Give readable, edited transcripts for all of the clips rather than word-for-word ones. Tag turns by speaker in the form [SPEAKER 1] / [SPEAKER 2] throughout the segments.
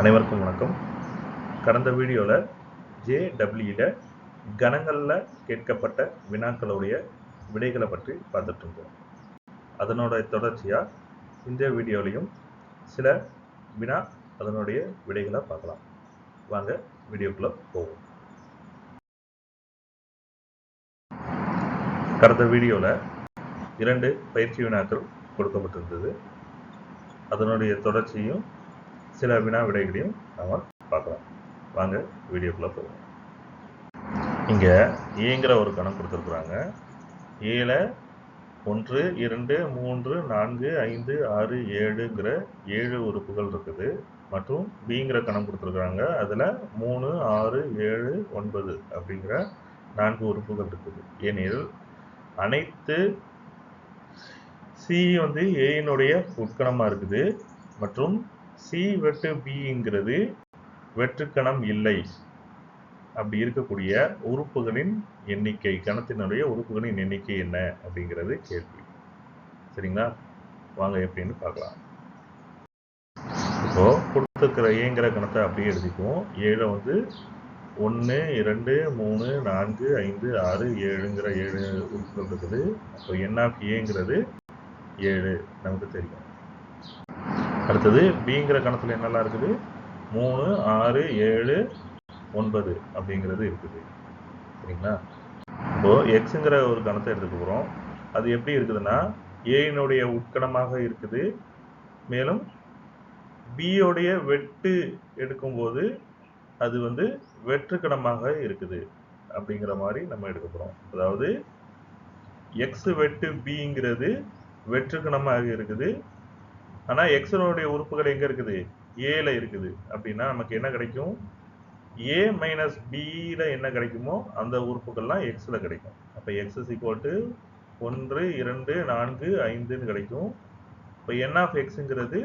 [SPEAKER 1] அனைவருக்கும் வணக்கம். கடந்த வீடியோவில் ஜேடபிள்யூல கணங்களில் கேட்கப்பட்ட வினாக்களுடைய விடைகளை பற்றி பார்த்துட்டு இருந்தோம். அதனோட தொடர்ச்சியாக இந்த வீடியோலையும் சில வினா அதனுடைய விடைகளை பார்க்கலாம். வாங்க வீடியோக்குள்ளே போவோம். கடந்த வீடியோவில் 2 பயிற்சி வினாக்கள் கொடுக்கப்பட்டிருந்தது. அதனுடைய தொடர்ச்சியும் சில வினா விடைகளையும் நாம் பார்க்கலாம். வாங்க வீடியோக்குள்ளே போவோம். இங்கே ஏங்கிற ஒரு கணம் கொடுத்துருக்குறாங்க. ஏல 1, 2, 3, 4, 5, 6, 7ங்கிற 7 உறுப்புகள் இருக்குது. மற்றும் பிங்கிற கணம் கொடுத்துருக்குறாங்க. அதில் 3, 6, 7, 9 அப்படிங்கிற 4 உறுப்புகள் இருக்குது. ஏனில் அனைத்து சி ஏனுடைய உட்கணமாக இருக்குது மற்றும் சி வெட்டு பிங்கிறது வெற்றுக்கணம் இல்லை. அப்படி இருக்கக்கூடிய உறுப்புகளின் எண்ணிக்கை, கணத்தினுடைய உறுப்புகளின் எண்ணிக்கை என்ன அப்படிங்கிறது கேள்வி. சரிங்களா? வாங்க எப்படின்னு பார்க்கலாம். இப்போ கொடுத்துருக்கிற ஏங்கிற கணத்தை அப்படியே எழுதிக்குவோம். 7 1, 2, 3, 4, 5, 6, 7ங்கிற 7 உறுப்புகள் இருக்குது. அப்போ என் ஆஃப் ஏங்கிறது 7 நமக்கு தெரியும். அடுத்தது பிங்கிற கணத்தில் என்னெல்லாம் இருக்குது? 3, 6, 7, 9 அப்படிங்கிறது இருக்குது. சரிங்களா? இப்போ எக்ஸுங்கிற ஒரு கணத்தை எடுத்துக்க போகிறோம். அது எப்படி இருக்குதுன்னா ஏனுடைய உட்கணமாக இருக்குது. மேலும் பியோடைய வெட்டு எடுக்கும்போது அது வெற்றுக்கணமாக இருக்குது அப்படிங்கிற மாதிரி நம்ம எடுக்க போகிறோம். அதாவது எக்ஸ் வெட்டு பிங்கிறது வெற்றுக்கணமாக இருக்குது. ஆனால் எக்ஸனுடைய உறுப்புகள் எங்கே இருக்குது? ஏல இருக்குது. அப்படின்னா நமக்கு என்ன கிடைக்கும்? ஏ மைனஸ் பியில் என்ன கிடைக்குமோ அந்த உறுப்புகள்லாம் எக்ஸில் கிடைக்கும். அப்போ எக்ஸ் இஸ் ஈக்குவல் டு 1, 2, 4, 5ன்னு கிடைக்கும். இப்போ என் ஆஃப் எக்ஸுங்கிறது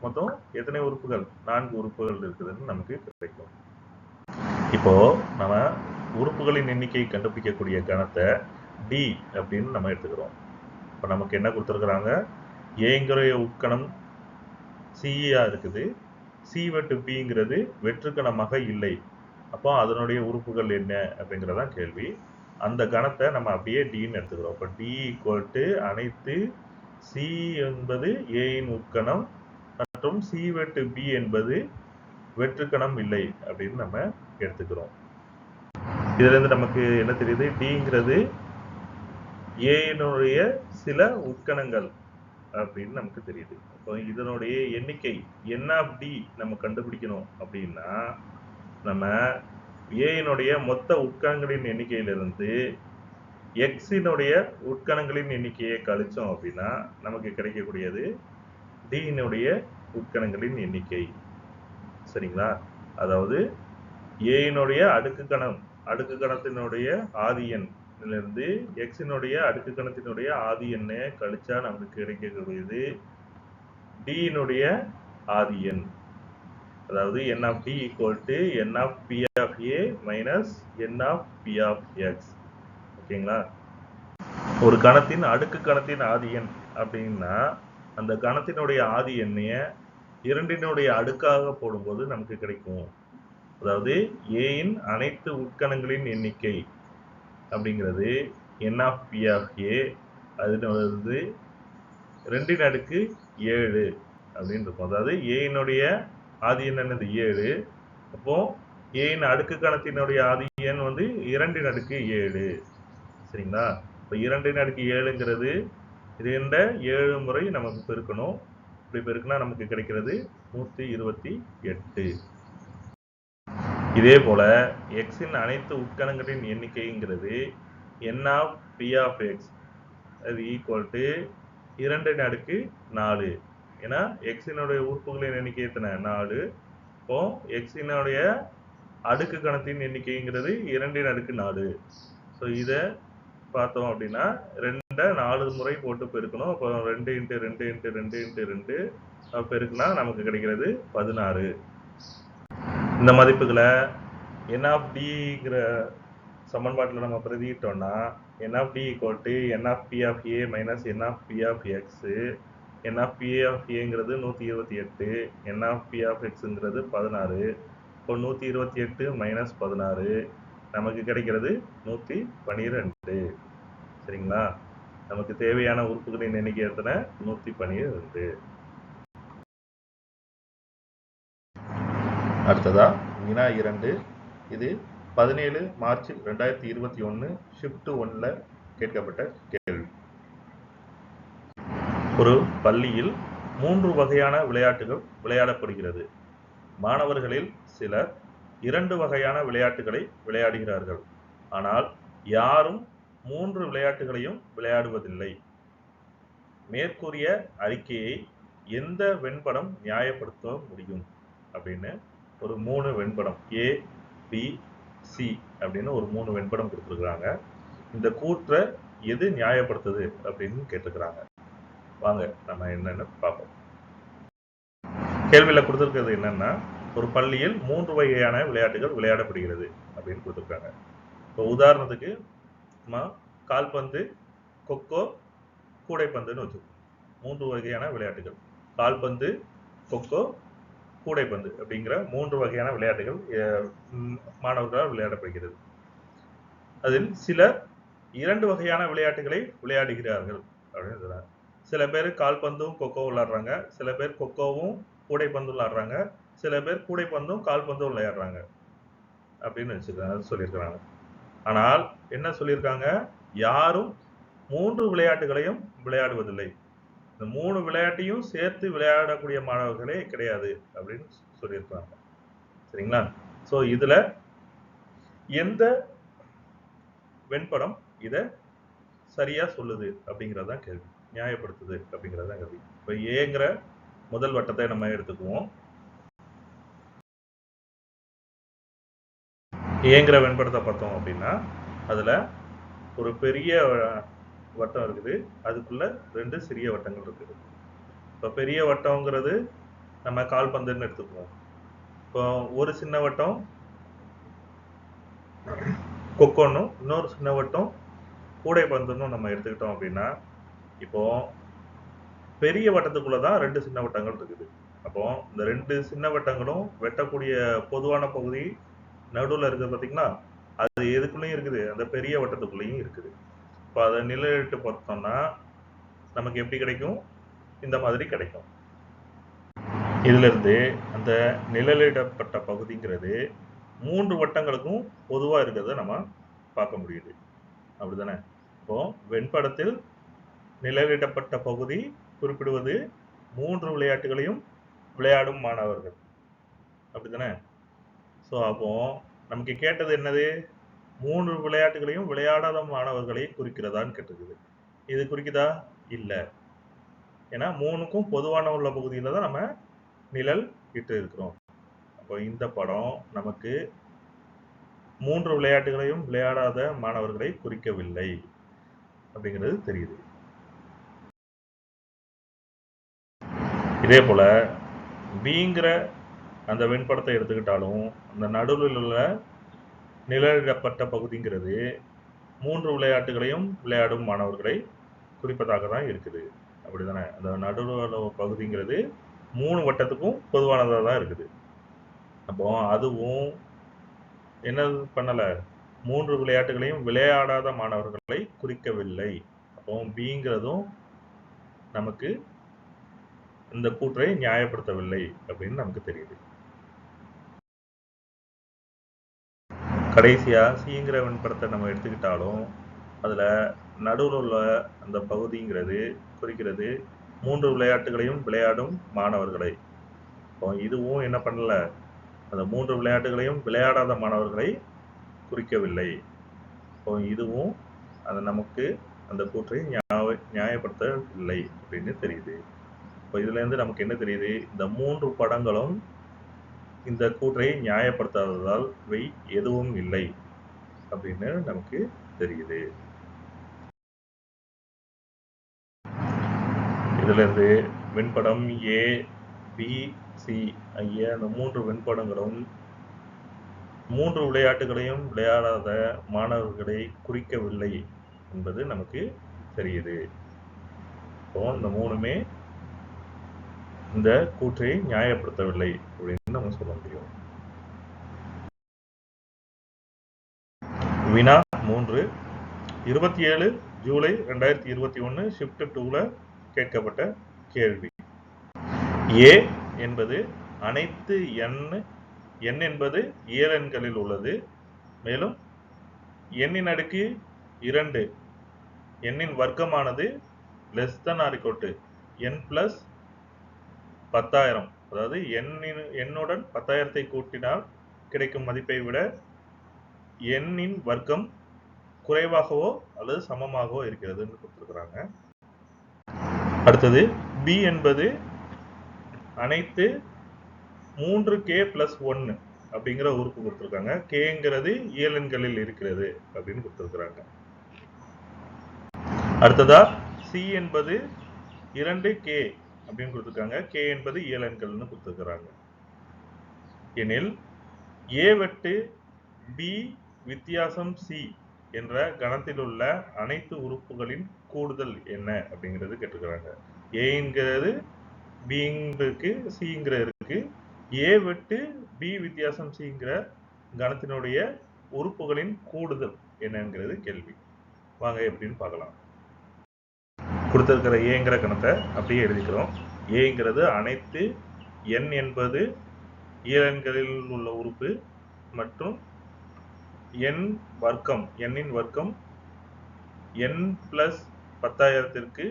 [SPEAKER 1] மொத்தம் எத்தனை உறுப்புகள்? 4 உறுப்புகள் இருக்குதுன்னு நமக்கு கிடைக்கும். இப்போ நம்ம உறுப்புகளின் எண்ணிக்கை கண்டுபிடிக்கக்கூடிய கணத்தை டி அப்படின்னு நம்ம எடுத்துக்கிறோம். இப்போ நமக்கு என்ன கொடுத்துருக்குறாங்க? ஏங்கிற உட்கணம் சியா இருக்குது. சி வெட்டு பிங்கிறது வெற்றுக்கணமாக இல்லை. அப்போ அதனுடைய உறுப்புகள் என்ன அப்படிங்கிறதான் கேள்வி. அந்த கணத்தை நம்ம அப்படியே டின்னு எடுத்துக்கிறோம். இப்போ டி ஈக்குவல் டு அனைத்து சி என்பது ஏயின் உட்கணம் மற்றும் சி வெட்டு பி என்பது வெற்றுக்கணம் இல்லை அப்படின்னு நம்ம எடுத்துக்கிறோம். இதுலேருந்து நமக்கு என்ன தெரியுது? டிங்கிறது ஏனுடைய சில உட்கணங்கள் அப்படின்னு நமக்கு தெரியுது. இப்போ இதனுடைய எண்ணிக்கை என் ஆஃப் டி நம்ம கண்டுபிடிக்கணும் அப்படின்னா நம்ம ஏனுடைய மொத்த உட்கணங்களின் எண்ணிக்கையிலிருந்து எக்ஸினுடைய உட்கணங்களின் எண்ணிக்கையை கழிச்சோம் அப்படின்னா நமக்கு கிடைக்கக்கூடியது டியினுடைய உட்கணங்களின் எண்ணிக்கை. சரிங்களா? அதாவது ஏனுடைய அடுக்கு கணத்தினுடைய ஆதி எண்ணிலிருந்து எக்ஸினுடைய அடுக்கு கணத்தினுடைய ஆதி எண்ணை கழிச்சா நமக்கு கிடைக்கக்கூடியது டியினுடைய ஆதி எண். அதாவது N of T equal to N of P of A minus N of P of X. ஓகேங்களா? ஒரு கணத்தின் அடுக்கு கணத்தின் ஆதி எண் அப்படின்னா அந்த கணத்தினுடைய ஆதி எண்ணைய 2னுடைய அடுக்காக போடும்போது நமக்கு கிடைக்கும். அதாவது ஏயின் அனைத்து உட்கணங்களின் எண்ணிக்கை அப்படிங்கிறது என் ஆஃப் பி ஆஃப் ஏ, அது 2ன் அடுக்கு 7 அப்படின்னு இருக்கும். அதாவது ஏயினுடைய ஆதி எண் என்னது? 7. அப்போ ஏயின் அடுக்கு கணத்தினுடைய ஆதி எண் 2ன் அடுக்கு 7. சரிங்களா? இப்போ 2ன் அடுக்கு 7ங்கிறது 7 முறை நமக்கு பெருக்கணும். இப்படி பெருக்கினா நமக்கு கிடைக்கிறது 128. இதே போல எக்ஸின் அனைத்து உட்கணங்களின் எண்ணிக்கைங்கிறது என் ஆஃப் பி ஆஃப் எக்ஸ் அது ஈக்குவல் டு 2ன் அடுக்கு 4. ஏன்னா எக்ஸினுடைய உறுப்புகளின் எண்ணிக்கை எத்தனை? 4. இப்போ எக்ஸினுடைய அடுக்கு கணத்தின் எண்ணிக்கைங்கிறது 2ன் அடுக்கு 4. ஸோ இதை பார்த்தோம் அப்படின்னா 2 4 முறை போட்டு பெருக்கணும். அப்போ 2 × 2 × 2 × 2 பெருக்குனா நமக்கு கிடைக்கிறது 16. இந்த மதிப்புகளை என் ஆஃப் டிங்கிற சமன்பாட்டில் நம்ம பிரதியிட்டோம்னா N of T equal to N of P of A minus N of P of X NP(A)ங்கிறது 128, NP(X)ங்கிறது 16. இப்போ 128 மைனஸ் 16 நமக்கு கிடைக்கிறது 112. சரிங்களா? நமக்கு தேவையான உறுப்புகளின் எண்ணிக்கை எத்தனை? 112. அடுத்ததா வினா 2. இது 17 மார்ச் 2021 ஷிஃப்ட் 1ல கேட்கப்பட்ட கேள்வி. ஒரு பள்ளியில் 3 வகையான விளையாட்டுகள் விளையாடப்படுகிறது. மாணவர்களில் சிலர் 2 வகையான விளையாட்டுகளை விளையாடுகிறார்கள். ஆனால் யாரும் 3 விளையாட்டுகளையும் விளையாடுவதில்லை. மேற்கூறிய அறிக்கையை எந்த வெண்படம் நியாயப்படுத்த முடியும் அப்படின்னு ஒரு 3 வெண்படம் A, B, C அப்படின்னு ஒரு 3 வெண்படம் கொடுத்துருக்குறாங்க. இந்த கூற்றை எது நியாயப்படுத்துது அப்படின்னு கேட்டிருக்கிறாங்க. வாங்க நம்ம என்னன்னு பார்ப்போம். கேள்வியில் கொடுத்துருக்கிறது என்னன்னா, ஒரு பள்ளியில் 3 வகையான விளையாட்டுகள் விளையாடப்படுகிறது அப்படின்னு கொடுத்துருக்காங்க. இப்போ உதாரணத்துக்கு கால்பந்து, கொக்கோ, கூடைப்பந்துன்னு வச்சுக்கோங்க. 3 வகையான விளையாட்டுகள். கால்பந்து, கொக்கோ, கூடைப்பந்து அப்படிங்கிற 3 வகையான விளையாட்டுகள் மாணவர்களால் விளையாடப்படுகிறது. அதில் சிலர் 2 வகையான விளையாட்டுகளை விளையாடுகிறார்கள் அப்படின்னு சொல்றாங்க. சில பேர் கால்பந்தும் கொக்கோ விளையாடுறாங்க, சில பேர் கொக்கோவும் கூடைப்பந்தும் விளையாடுறாங்க, சில பேர் கூடைப்பந்தும் கால்பந்தும் விளையாடுறாங்க அப்படின்னு சொல்லியிருக்கிறாங்க. ஆனால் என்ன சொல்லியிருக்காங்க? யாரும் 3 விளையாட்டுகளையும் விளையாடுவதில்லை. இந்த 3 விளையாட்டையும் சேர்த்து விளையாடக்கூடிய மாணவர்களே கிடையாது அப்படின்னு சொல்லியிருக்காங்க. சரிங்களா? ஸோ இதுல எந்த வெண்படம் இதை சரியா சொல்லுது அப்படிங்கிறதான் கேள்வி. நியாயப்படுத்துது அப்படிங்கிறதான் கேள்வி. இப்போ ஏங்கிற முதல் வட்டத்தை நம்ம எடுத்துக்குவோம். ஏங்கிற வெண்படத்தை பார்த்தோம் அப்படின்னா அதுல ஒரு பெரிய வட்டம் இருக்குது, அதுக்குள்ள 2 சிறிய வட்டங்கள் இருக்குது. இப்போ பெரிய வட்டம்ங்கிறது நம்ம கால்பந்துன்னு எடுத்துக்குவோம். இப்போ ஒரு சின்ன வட்டம் கொக்கோன்னும் இன்னொரு சின்ன வட்டம் கூடைப்பந்துன்னு நம்ம எடுத்துக்கிட்டோம் அப்படின்னா, இப்போ பெரிய வட்டத்துக்குள்ளதான் 2 சின்ன வட்டங்கள் இருக்குது. அப்போ இந்த 2 சின்ன வட்டங்களும் வெட்டக்கூடிய பொதுவான பகுதி நடுவில் இருக்குது பார்த்தீங்களா? அது எதுக்குள்ளேயும் இருக்குது, அந்த பெரிய வட்டத்துக்குள்ளேயும் இருக்குது. இப்போ அதை நிழலிட்டு பார்த்தோம்னா நமக்கு எப்படி கிடைக்கும்? இந்த மாதிரி கிடைக்கும். இதுல இருந்து அந்த நிழலிடப்பட்ட பகுதிங்கிறது 3 வட்டங்களுக்கும் பொதுவா இருக்கிறத நம்ம பார்க்க முடியுது. அப்படிதானே? இப்போ வெண்படத்தில் நிழலிடப்பட்ட பகுதி குறிப்பிடுவது 3 விளையாட்டுகளையும் விளையாடும் மாணவர்கள். அப்படிதானே? ஸோ அப்போ நமக்கு கேட்டது என்னது? 3 விளையாட்டுகளையும் விளையாடாத மாணவர்களை குறிக்கிறதான்னு கேட்டிருக்குது. இது குறிக்குதா? இல்லை. ஏன்னா 3க்கும் பொதுவான உள்ள பகுதியில தான் நம்ம நிழல் இட்டு இருக்கிறோம். அப்போ இந்த படம் நமக்கு 3 விளையாட்டுகளையும் விளையாடாத மாணவர்களை குறிக்கவில்லை அப்படிங்கிறது தெரியுது. இதே போல பிங்கிற அந்த வெண்படத்தை எடுத்துக்கிட்டாலும் அந்த நடுவில் உள்ள நிழலிடப்பட்ட பகுதிங்கிறது 3 விளையாட்டுகளையும் விளையாடும் மாணவர்களை குறிப்பதாக தான் இருக்குது. அப்படிதானே? அந்த நடுவில் பகுதிங்கிறது 3 வட்டத்துக்கும் பொதுவானதாக தான் இருக்குது. அப்போ அதுவும் என்ன பண்ணல? 3 விளையாட்டுகளையும் விளையாடாத மாணவர்களை குறிக்கவில்லை. அப்போ பிங்கிறதும் நமக்கு இந்த கூற்றை நியாயப்படுத்தவில்லை அப்படின்னு நமக்கு தெரியுது. கடைசியா சிங்கிற வெண்படத்தை நம்ம எடுத்துக்கிட்டாலும் அதுல நடுவில் உள்ள அந்த பகுதிங்கிறது குறிக்கிறது 3 விளையாட்டுகளையும் விளையாடும் மாணவர்களை. இப்போ இதுவும் என்ன பண்ணல? அந்த 3 விளையாட்டுகளையும் விளையாடாத மாணவர்களை குறிக்கவில்லை. இப்போ இதுவும் அது நமக்கு அந்த கூற்றை நியாயப்படுத்தவில்லை அப்படின்னு தெரியுது. இப்போ இதுல இருந்து நமக்கு என்ன தெரியுது? இந்த 3 படங்களும் இந்த கூற்றை நியாயப்படுத்தாததால் இவை எதுவும் இல்லை அப்படின்னு நமக்கு தெரியுது. இதுல இருந்து வெண்படம் A, B, C ஆகிய அந்த 3 வெண்படங்களும் 3 விளையாட்டுகளையும் விளையாடாத மாணவர்களை குறிக்கவில்லை என்பது நமக்கு தெரியுது. இப்போ இந்த 3மே இந்த கூற்றை நியாயப்படுத்தவில்லை அப்படின்னு நம்ம சொல்ல முடியும். வினா 3 27 ஜூலை 2021 ஷிஃப்ட் 2ல கேட்கப்பட்ட கேள்வி. ஏ என்பது அனைத்து n என்பது இயலெண்களில் உள்ளது. மேலும் எண்ணின் அடுக்கு 2 எண்ணின் வர்க்கமானது less than or equal to n plus 10,000, அதாவது எண்ணுடன் 10,000 கூட்டினால் கிடைக்கும் மதிப்பை விட எண்ணின் வர்க்கம் குறைவாகவோ அல்லது சமமாகவோ இருக்கிறதுன்னு கொடுத்துருக்குறாங்க. அடுத்தது பி என்பது அனைத்து 3k + 1 அப்படிங்கிற உறுப்பு கொடுத்துருக்காங்க. கேங்கிறது இயலெண்களில் இருக்கிறது அப்படின்னு கொடுத்துருக்குறாங்க. அடுத்ததா சி என்பது 2k அப்படின்னு கொடுத்துருக்காங்க. கே என்பது இயலெண்கள்னு கொடுத்துருக்குறாங்க. எனில் ஏ வெட்டு பி வித்தியாசம் சி என்ற கணத்தில் உள்ள அனைத்து உறுப்புகளின் கூடுதல் என்ன அப்படிங்கிறது கேட்டுக்கிறாங்க. ஏங்கிறது பிங்கிறதுக்கு சிங்கிற இருக்கு. ஏ வெட்டு பி வித்தியாசம் சிங்கிற கணத்தினுடைய உறுப்புகளின் கூடுதல் என்னங்கிறது கேள்வி. வாங்க எப்படின்னு பார்க்கலாம். கொடுத்திருக்கிற ஏங்கிற கணத்தை அப்படியே எழுதிக்கிறோம். ஏங்கிறது அனைத்து n என்பது இயலெண்களில் உள்ள உறுப்பு மற்றும் எண்ணின் வர்க்கம் n பிளஸ் 10,000ற்கு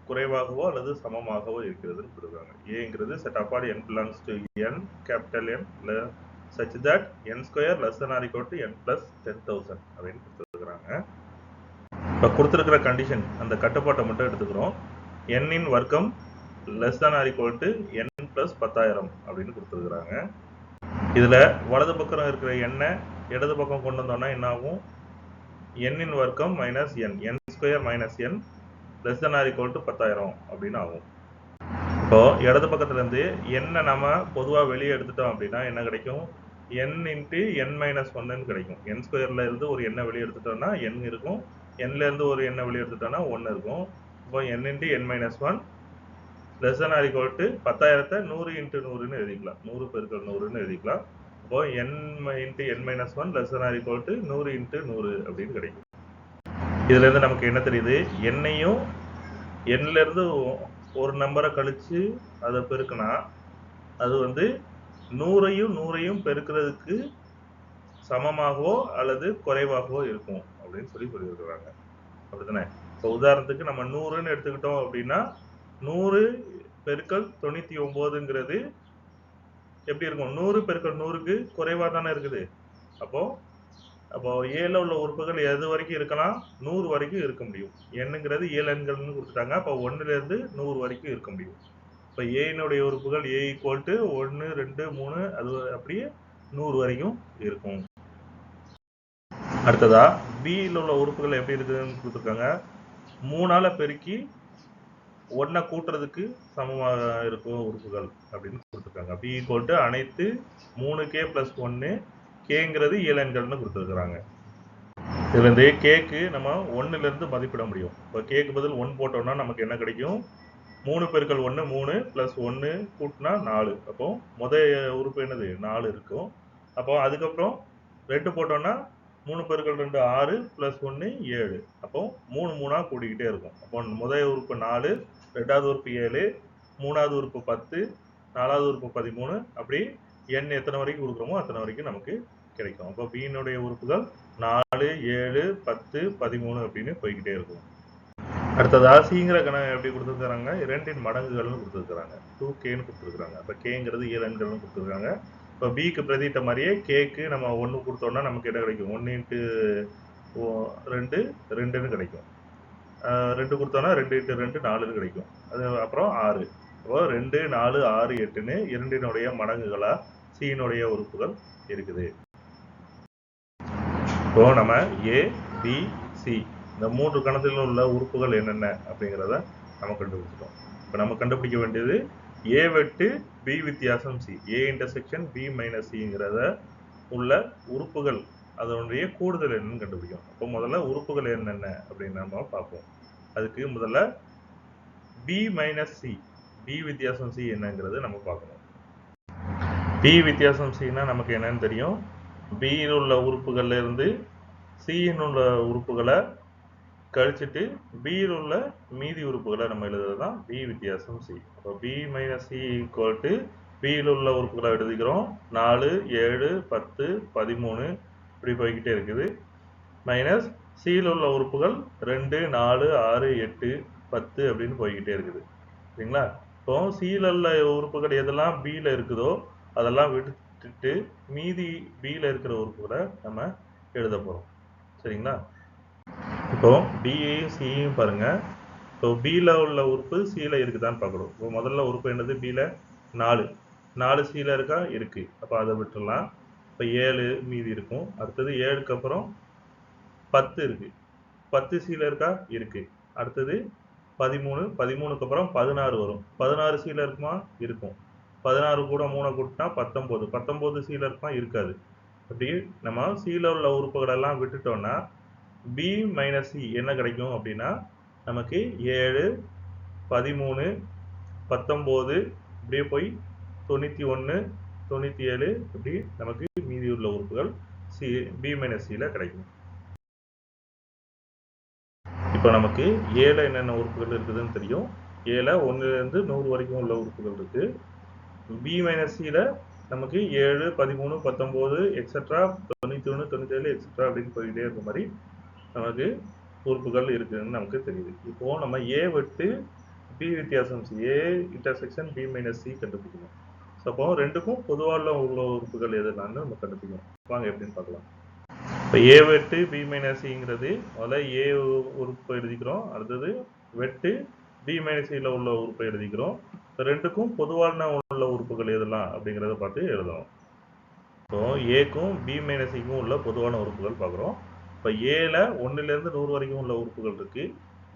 [SPEAKER 1] குறைவாகவோ அல்லது சமமாகவோ இருக்கிறதுன்னு கொடுக்குறாங்க. ஏங்கிறது set apart n belongs to n capital N such that n square less than or equal to n plus 10,000 அப்படின்னு கொடுத்துருக்குறாங்க. இப்போ கொடுத்துருக்கிற கண்டிஷன் அந்த கட்டுப்பாட்டை மட்டும் எடுத்துக்கிறோம். n வர்க்கம் less than or equal to n plus 10,000 அப்படின்னு கொடுத்துருக்குறாங்க. இதுல வலது பக்கம் இருக்கிற எண்ணை இடது பக்கம் கொண்டு வந்தோம்னா என்ன ஆகும்? n வர்க்கம் minus n square minus n less than or equal to 10,000 அப்படின்னு ஆகும். இப்போ இடது பக்கத்துல இருந்து என்ன நம்ம பொதுவா வெளியே எடுத்துட்டோம் அப்படின்னா என்ன கிடைக்கும்? n இன்ட்டு n மைனஸ் 1 கிடைக்கும். n ஸ்கொயர்ல இருந்து ஒரு எண்ணை வெளியே எடுத்துட்டோம்னா n இருக்கும். nல இருந்து ஒரு எண்ணை வெளியே எடுத்துட்டோம்னா 1 இருக்கும். இப்போ n into n minus 1 less than or equal to 10,000 100 into 100ன்னு எழுதிக்கலாம். 100 பெருக்கல் 100ன்னு எழுதிக்கலாம். இப்போ n into n minus 1 less than or equal to 100 into 100 அப்படின்னு கிடைக்கும். இதுல இருந்து நமக்கு என்ன தெரியுது? எண்ணையும் எண்ணில இருந்து ஒரு நம்பரை கழிச்சு அதை பெருக்கினா அது வந்து 100ஐயும் பெருக்கிறதுக்கு சமமாகவோ அல்லது குறைவாகவோ இருக்கும் அப்படின்னு சொல்லியிருக்கிறாங்க. அப்படித்தானே? இப்போ உதாரணத்துக்கு நம்ம 100ன்னு எடுத்துக்கிட்டோம் அப்படின்னா 100 பெருக்கல் 99ங்கிறது எப்படி இருக்கும்? 100 பெருக்கல் 100க்கு குறைவா தானே இருக்குது. அப்போ ஏல உள்ள உறுப்புகள் எது வரைக்கும் இருக்கலாம்? 100 வரைக்கும் இருக்க முடியும். எண்ணுங்கிறது இயலெண்கள்னு கொடுத்துட்டாங்க. அப்போ 1ல இருந்து 100 வரைக்கும் இருக்க முடியும். இப்போ ஏனுடைய உறுப்புகள் a ஈக்குவல் டு 1 2 3 அது அப்படியே 100 வரைக்கும் இருக்கும். அடுத்ததா பியில் உள்ள உறுப்புகள் எப்படி இருக்குதுன்னு கொடுத்துருக்காங்க. 3ஆல பெருக்கி 1 கூட்டுறதுக்கு சமமாக இருக்கும் உறுப்புகள் அப்படின்னு கொடுத்துருக்காங்க. b ஈக்குவல் டு அனைத்து 3k + 1 கேங்கிறது இயலெண்கள்னு கொடுத்துருக்குறாங்க. இதுல இருந்து கேக்கு நம்ம 1ல இருந்து மதிப்பிட முடியும். இப்போ கேக்கு பதில் 1 போட்டோம்னா நமக்கு என்ன கிடைக்கும்? 3 பெருக்கல் 1 3 + 1 கூட்டினா 4. அப்போ முதல் உறுப்பு என்னது? 4 இருக்கும். அப்போ அதுக்கப்புறம் 2 போட்டோம்னா 3 பெருக்கல் 2 6 + 1 7. அப்போ 3 3ஆ கூட்டிக்கிட்டே இருக்கும். அப்போ முதல் உறுப்பு 4, ரெண்டாவது உறுப்பு 7, மூணாவது உறுப்பு 10, நாலாவது உறுப்பு 13. அப்படி n எத்தனை வரைக்கும் கொடுக்குறோமோ அத்தனை வரைக்கும் நமக்கு கிடைக்கும். அப்போ பியினுடைய உறுப்புகள் 4 7 10 13 அப்படின்னு போய்கிட்டே இருக்கும். அடுத்ததா சிங்கிற கணக்கு எப்படி கொடுத்துருக்காங்க? 2 மடங்குகள்னு கொடுத்துருக்காங்க. 2kன்னு கொடுத்துருக்காங்க. அப்போ கேங்கிறது இயலெண்கள்னு கொடுத்துருக்காங்க. இப்போ பிக்கு பிரதிட்ட மாதிரியே கேக்கு நம்ம 1 கொடுத்தோம்னா நமக்கு என்ன கிடைக்கும்? 1 இன்ட்டு 2 2ன்னு கிடைக்கும். 2 கொடுத்தோம்னா 2 இன்ட்டு 2 4ன்னு கிடைக்கும். அது அப்புறம் 6. இப்போ 2 4 6 8ன்னு 2னுடைய மடங்குகளா சியினுடைய உறுப்புகள் இருக்குது. இப்போ நம்ம ஏ பி சி இந்த 3 கணத்தில் உள்ள உறுப்புகள் என்னென்ன அப்படிங்கிறத நம்ம கண்டுபிடிச்சிட்டோம். இப்போ நம்ம கண்டுபிடிக்க வேண்டியது ஏ வெட்டு பி வித்தியாசம் C, A intersection B minus சிங்கிறத உள்ள உறுப்புகள் அதனுடைய கூடுதல் என்னன்னு கண்டுபிடிக்கும். அப்போ முதல்ல உறுப்புகள் என்னென்ன அப்படின்னு நம்ம பார்ப்போம். அதுக்கு முதல்ல பி மைனஸ் சி, பி வித்தியாசம் சி என்னங்கிறது நம்ம பார்க்கணும். பி வித்தியாசம் சின்னா நமக்கு என்னன்னு தெரியும். பியில் உள்ள உறுப்புகள்ல இருந்து சியில் உள்ள உறுப்புகளை கழிச்சிட்டு பியில் உள்ள மீதி உறுப்புகளை நம்ம எழுதுறது தான் பி வித்தியாசம் சி. அப்போ B minus C equal to பியில் உள்ள உறுப்புகளை எழுதிக்கிறோம். 4, 7, 10, 13 இப்படி போய்கிட்டே இருக்குது. மைனஸ் சியில் உள்ள உறுப்புகள் 2, 4, 6, 8, 10 அப்படின்னு போய்கிட்டே இருக்குது. சரிங்களா? இப்போ சியில் உள்ள உறுப்புகள் எதெல்லாம் பியில் இருக்குதோ அதெல்லாம் விட்டுட்டு மீதி பியில் இருக்கிற உறுப்புகளை நம்ம எழுத போகிறோம். சரிங்களா? இப்போ பியையும் சியையும் பாருங்க. இப்போ பியில் உள்ள உறுப்பு சியில் இருக்குதான்னு பார்க்கணும். இப்போ முதல்ல உறுப்பு என்னது? பியில் 4. 4 சியில் இருக்கா? இருக்கு. அப்போ அதை விட்டுடலாம். இப்போ 7 மீதி இருக்கும். அடுத்தது 7க்கு அப்புறம் 10 இருக்கு. 10 சியில் இருக்கா? இருக்கு. அடுத்தது 13. 13க்கு அப்புறம் 16 வரும். 16 சியில் இருக்குமா? இருக்கும். 16 கூட 3 கூட்டினா 19. 19 சியில் இருக்குமா? இருக்காது. அப்படி நம்ம சியில் உள்ள உறுப்புகள் எல்லாம் விட்டுட்டோம்னா பி மைனஸ் சி என்ன கிடைக்கும் அப்படின்னா நமக்கு 7, 13, 19 இப்படியே போய் 91, 97 இப்படி நமக்கு மீதி உள்ள உறுப்புகள் சி பி மைனஸ் சியில் கிடைக்கும். இப்போ நமக்கு ஏல என்னென்ன உறுப்புகள் இருக்குதுன்னு தெரியும். ஏல 1லேருந்து 100 வரைக்கும் உள்ள உறுப்புகள் இருக்கு. பி மைனஸ் சியில் நமக்கு 7, 13, 19 எக்ஸட்ரா 91, 97 எக்ஸட்ரா அப்படின்னு போயிட்டே இருக்க மாதிரி நமக்கு உறுப்புகள் இருக்குதுன்னு நமக்கு தெரியுது. இப்போ நம்ம ஏ விட்டு பி வித்தியாசம் C, A intersection B minus C கண்டுபிடிக்கணும். ஸோ அப்போ ரெண்டுக்கும் பொதுவாக உள்ள உறுப்புகள் எதுனான்னு நம்ம கண்டுபிடிக்கணும். வாங்க எப்படின்னு பார்க்கலாம். இப்போ ஏ வெட்டு பி மைனஸ் சிங்கிறது முதல்ல ஏ உறுப்பு எழுதிக்கிறோம். அடுத்தது வெட்டு பி மைனஸ் சியில் உள்ள உறுப்பை எழுதிக்கிறோம். இப்போ ரெண்டுக்கும் பொதுவான உள்ள உறுப்புகள் எதெல்லாம் அப்படிங்கிறத பார்த்து எழுதணும். இப்போ ஏக்கும் பி மைனஸ் சிக்கும் உள்ள பொதுவான உறுப்புகள் பார்க்குறோம். இப்போ ஏல 1லேருந்து 100 வரைக்கும் உள்ள உறுப்புகள் இருக்கு.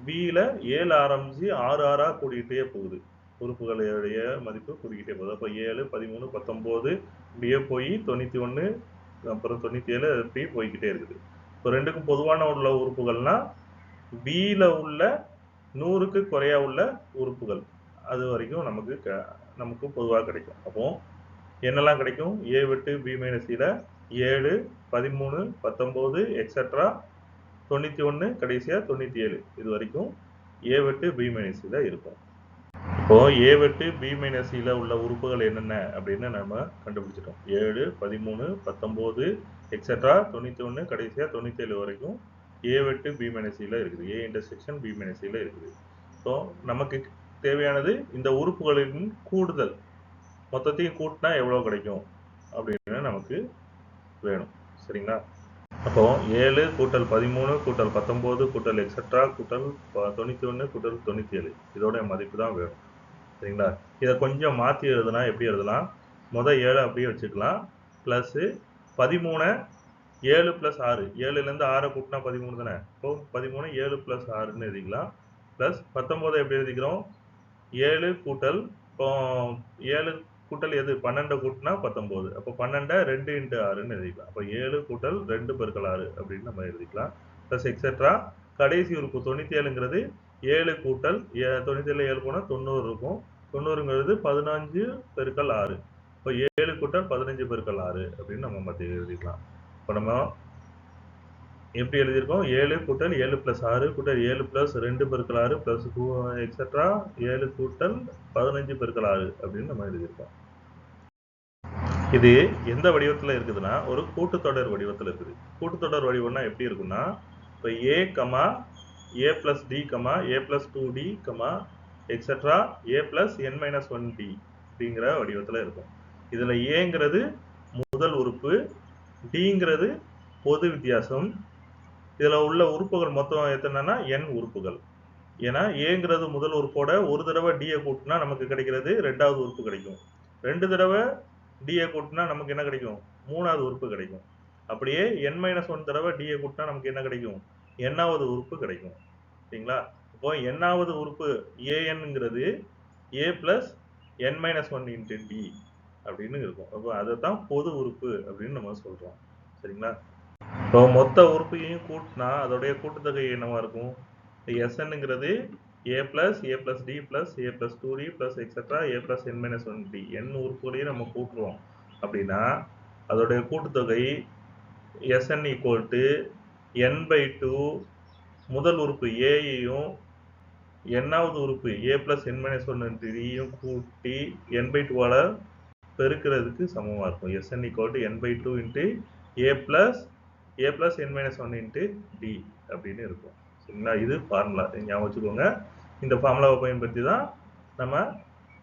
[SPEAKER 1] பியில் 7 ஆரம்பிச்சு 6 6ஆக கூடிக்கிட்டே போகுது. உறுப்புகளுடைய மதிப்பு கூடிக்கிட்டே போகுது. அப்போ 7, 13, 19 இப்படியே போய் 91, அப்புறம் 97 இப்படி போய்கிட்டே இருக்குது. இப்போ ரெண்டுக்கும் பொதுவான உள்ள உறுப்புகள்னா பியில் உள்ள 100க்கு குறையா உள்ள உறுப்புகள் அது வரைக்கும் நமக்கு பொதுவாக கிடைக்கும். அப்போ என்னெல்லாம் கிடைக்கும்? ஏ விட்டு பி மைனஸ் சியில் 7, 13, 19 எக்ஸட்ரா 91 கடைசியாக 97 இது வரைக்கும் ஏ விட்டு பி மைனஸ் சியில் இருக்கும். இப்போ ஏ விட்டு பி மைனஸ் சியில் உள்ள உறுப்புகள் என்னென்ன அப்படின்னு நம்ம கண்டுபிடிச்சிட்டோம். 7, 13, 19 எக்ஸட்ரா 91 கடைசியாக 97 வரைக்கும் ஏ விட்டு பி மைனஸ் சியில் இருக்குது. ஏ இன்டர்செக்ஷன் பி மைனஸ் சியில் இருக்குது. ஸோ நமக்கு தேவையானது இந்த உறுப்புகளின் கூடுதல், மொத்தத்தையும் கூட்டினா எவ்வளோ கிடைக்கும் அப்படின்னு நமக்கு வேணும். சரிங்களா? அப்போ 7 கூட்டல் 13 கூட்டல் 19 கூட்டல் எக்ஸட்ரா கூட்டல் 91 கூட்டல் 97 இதோட மதிப்பு தான் வேணும். சரிங்களா? இதை கொஞ்சம் மாற்றி எழுதுனா எப்படி எழுதலாம்? மொதல் 7 அப்படியே வச்சுக்கலாம். ப்ளஸ்ஸு 13 7 + 6, 7லேருந்து 6 கூட்டினா 13 தானே. இப்போ 13 7 + 6ன்னு எழுதிக்கலாம். ப்ளஸ் 19 எப்படி எழுதிக்கிறோம்? 7 கூட்டல் இப்போ 7 கூட்டல் எது? 12 கூட்டினா 19. அப்போ 12 2 × 6ன்னு எழுதிக்கலாம். அப்போ 7 கூட்டல் 2 × 6 அப்படின்னு நம்ம எழுதிக்கலாம். ப்ளஸ் எக்ஸட்ரா கடைசி உறுப்பு 97ங்கிறது 7 கூட்டல் 97 7 போனால் 90 இருக்கும். 90ங்கிறது 15 × 6. இப்போ 7 கூட்டல் 15 × 6 அப்படின்னு நம்ம மற்ற எழுதிக்கலாம். இப்போ நம்ம எப்படி எழுதியிருக்கோம்? 7 கூட்டல் 7 + 6 கூட்டல் 7 + 2 × 6 ப்ளஸ் எக்ஸட்ரா 7 கூட்டல் 15 × 6 அப்படின்னு நம்ம எழுதியிருக்கோம். இது எந்த வடிவத்தில் இருக்குதுன்னா ஒரு கூட்டுத்தொடர் வடிவத்தில் இருக்குது. கூட்டுத்தொடர் வடிவம்னா எப்படி இருக்குன்னா இப்போ ஏ கமா ஏ + டி கமா ஏ + 2d கமா எக்ஸட்ரா ஏ + n-1d அப்படிங்கிற வடிவத்தில் இருக்கும். இதில் ஏங்கிறது முதல் உறுப்பு, டிங்கிறது பொது வித்தியாசம். இதில் உள்ள உறுப்புகள் மொத்தம் எத்தனைன்னா n உறுப்புகள். ஏன்னா ஏங்கிறது முதல் உறுப்போட ஒரு தடவை டியை கூட்டினா நமக்கு கிடைக்கிறது 2வது உறுப்பு கிடைக்கும். 2 தடவை டியை கூட்டினா நமக்கு என்ன கிடைக்கும்? 3வது உறுப்பு கிடைக்கும். அப்படியே n-1 தடவை டியை கூட்டினா நமக்கு என்ன கிடைக்கும்? nவது உறுப்பு கிடைக்கும். சரிங்களா? இப்போ nவது உறுப்பு ஏன்ங்கிறது a + n-1 × d அப்படின்னு இருக்கும். அப்போ அதை தான் பொது உறுப்பு அப்படின்னு நம்ம சொல்றோம். சரிங்களா? இப்போ மொத்த உறுப்பையும் கூட்டினா அதோடைய கூட்டுத்தொகை என்னவா இருக்கும்? SNங்கிறது a plus d plus a plus 2d plus etc. a plus n minus 1d n உறுப்புகளையும் நம்ம கூட்டுறோம் அப்படின்னா அதோடைய கூட்டுத்தொகை Sn equal to n by 2 முதல் உறுப்பு a-யையும் n-வது உறுப்பு a plus n minus 1d-யும் கூட்டி n by 2-ஆல பெருக்கிறதுக்கு சமமாக இருக்கும். Sn equal to n by 2 into a plus n minus 1 into d அப்படின்னு இருக்கும். சரிங்களா? இது ஃபார்முலா ஞாபகம் வச்சுக்கோங்க. இந்த ஃபார்முலாவை பயன்படுத்தி தான்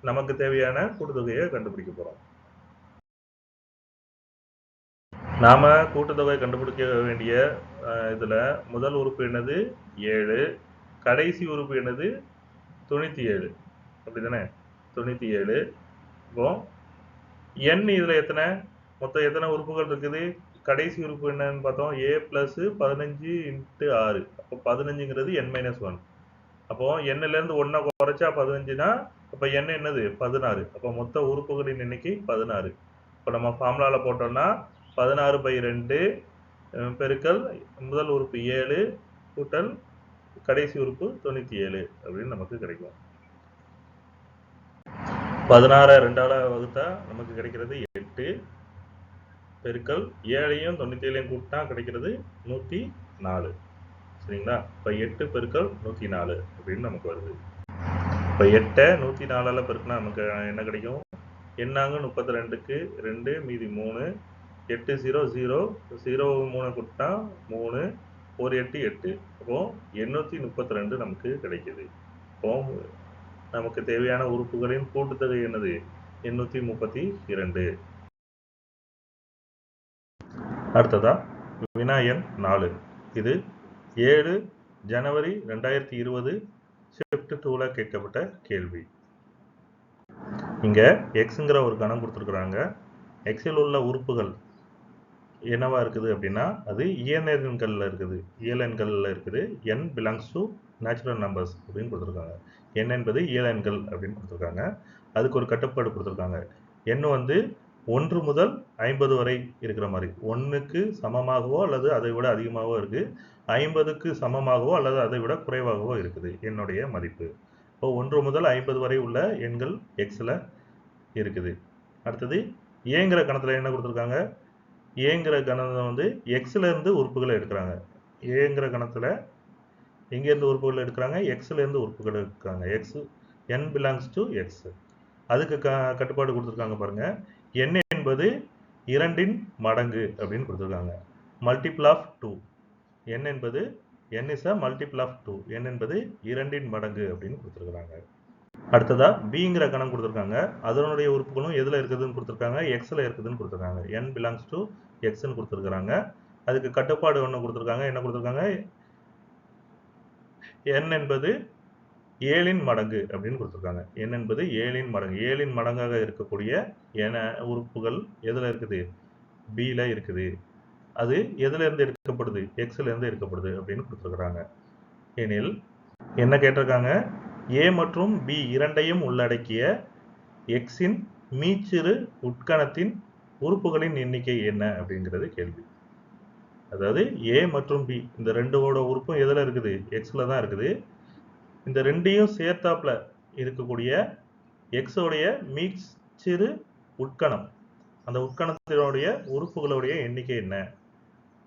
[SPEAKER 1] நமக்கு தேவையான கூட்டுத்தொகையை கண்டுபிடிக்க போகிறோம். நாம கூட்டுத்தொகை கண்டுபிடிக்க வேண்டிய இதில் முதல் உறுப்பு என்னது 7, கடைசி உறுப்பு என்னது 97. அப்படி தானே? 97. இப்போ n இதில் மொத்தம் எத்தனை உறுப்புகள் இருக்குது? கடைசி உறுப்பு என்னன்னு பார்த்தோம், a plus 15 into 6. அப்போ 15ங்கிறது n minus 1. அப்போ n-லேருந்து 1 குறைச்சா 15னா அப்போ n என்னது 16. அப்போ மொத்த உறுப்புகளின் எண்ணிக்கை 16. இப்போ நம்ம ஃபார்முலாவில் போட்டோம்னா 16/2 பெருக்கல் முதல் உறுப்பு 7 கூட்டல் கடைசி உறுப்பு 97 அப்படின்னு நமக்கு கிடைக்கும். 16 2ஆல் வகுத்தா நமக்கு கிடைக்கிறது 8 பெருக்கல் 7ஐயும் 97ஐயும் கூட்டினா கிடைக்கிறது 104. சரிங்களா? இப்போ 8 பெருக்கல் 104 அப்படின்னு நமக்கு வருது. இப்போ 8ஐ 104ஆல் பெருக்கினா நமக்கு என்ன கிடைக்கும்? என்னாங்க 32க்கு 2 மீதி 3 8 0 0 0 3 கூட்டினா 3 1 8 8. அப்போ 832 நமக்கு கிடைக்குது. இப்போ நமக்கு தேவையான உறுப்புகளின் கூட்டுத்தொகை என்னது? 832. அடுத்ததா வினா எண் 4. இது 7 ஜனவரி 2020 ஷிஃப்ட் 2ல கேட்கப்பட்ட கேள்வி. இங்க எக்ஸுங்கிற ஒரு கணம் கொடுத்துருக்குறாங்க. எக்ஸில் உள்ள உறுப்புகள் என்னவா இருக்குது அப்படின்னா அது இயலெண்களில் இருக்குது. n belongs to natural numbers அப்படின்னு கொடுத்துருக்காங்க. n என்பது இயலெண்கள் அப்படின்னு கொடுத்துருக்காங்க. அதுக்கு ஒரு கட்டுப்பாடு கொடுத்துருக்காங்க. n வந்து 1 முதல் 50 வரை இருக்கிற மாதிரி 1க்கு சமமாகவோ அல்லது அதை விட அதிகமாகவோ இருக்குது, 50க்கு சமமாகவோ அல்லது அதை விட குறைவாகவோ இருக்குது என்னுடைய மதிப்பு. இப்போ 1 முதல் 50 வரை உள்ள எண்கள் எக்ஸில் இருக்குது. அடுத்தது ஏங்கிற கணத்தில் என்ன கொடுத்துருக்காங்க? ஏங்கிற கணத்தில் வந்து எக்ஸில் இருந்து உறுப்புகளை எடுக்கிறாங்க. ஏங்கிற கணத்தில் எங்கேருந்து உறுப்புகள் எடுக்கிறாங்க? எக்ஸில் இருந்து உறுப்புகள் எடுக்கிறாங்க. X n belongs to x. அதுக்கு கட்டுப்பாடு கொடுத்துருக்காங்க பாருங்க. n என்பது 2இன் மடங்கு அப்படின்னு கொடுத்துருக்காங்க. Multiple of 2. n என்பது n is a multiple of 2. n என்பது 2இன் மடங்கு அப்படின்னு கொடுத்துருக்காங்க. அடுத்ததா பிங்கிற கணம் கொடுத்துருக்காங்க. அதனுடைய உறுப்புகளும் எதில் இருக்குதுன்னு கொடுத்துருக்காங்க? எக்ஸில் இருக்குதுன்னு கொடுத்துருக்காங்க. n belongs to xன்னு கொடுத்துருக்காங்க. அதுக்கு கட்டுப்பாடு ஒன்று கொடுத்துருக்காங்க. என்ன கொடுத்துருக்காங்க? n என்பது 7இன் மடங்கு அப்படின்னு கொடுத்துருக்காங்க. n என்பது 7இன் மடங்கு. 7இன் மடங்காக இருக்கக்கூடிய உறுப்புகள் எதில் இருக்குது? பியில் இருக்குது. அது எதுலேருந்து எடுக்கப்படுது? எக்ஸ்லேருந்து எடுக்கப்படுது அப்படின்னு கொடுத்துருக்குறாங்க. எனில் என்ன கேட்டிருக்காங்க? ஏ மற்றும் பி இரண்டையும் உள்ளடக்கிய எக்ஸின் மீச்சிறு உட்கணத்தின் உறுப்புகளின் எண்ணிக்கை என்ன அப்படிங்கிறது கேள்வி. அதாவது ஏ மற்றும் பி இந்த ரெண்டோட உறுப்பும் எதில் இருக்குது? எக்ஸில் தான் இருக்குது. இந்த ரெண்டையும் சேர்த்தாப்புல இருக்கக்கூடிய எக்ஸோடைய மீச்சிறு உட்கணம், அந்த உட்கணத்தினுடைய உறுப்புகளுடைய எண்ணிக்கை என்ன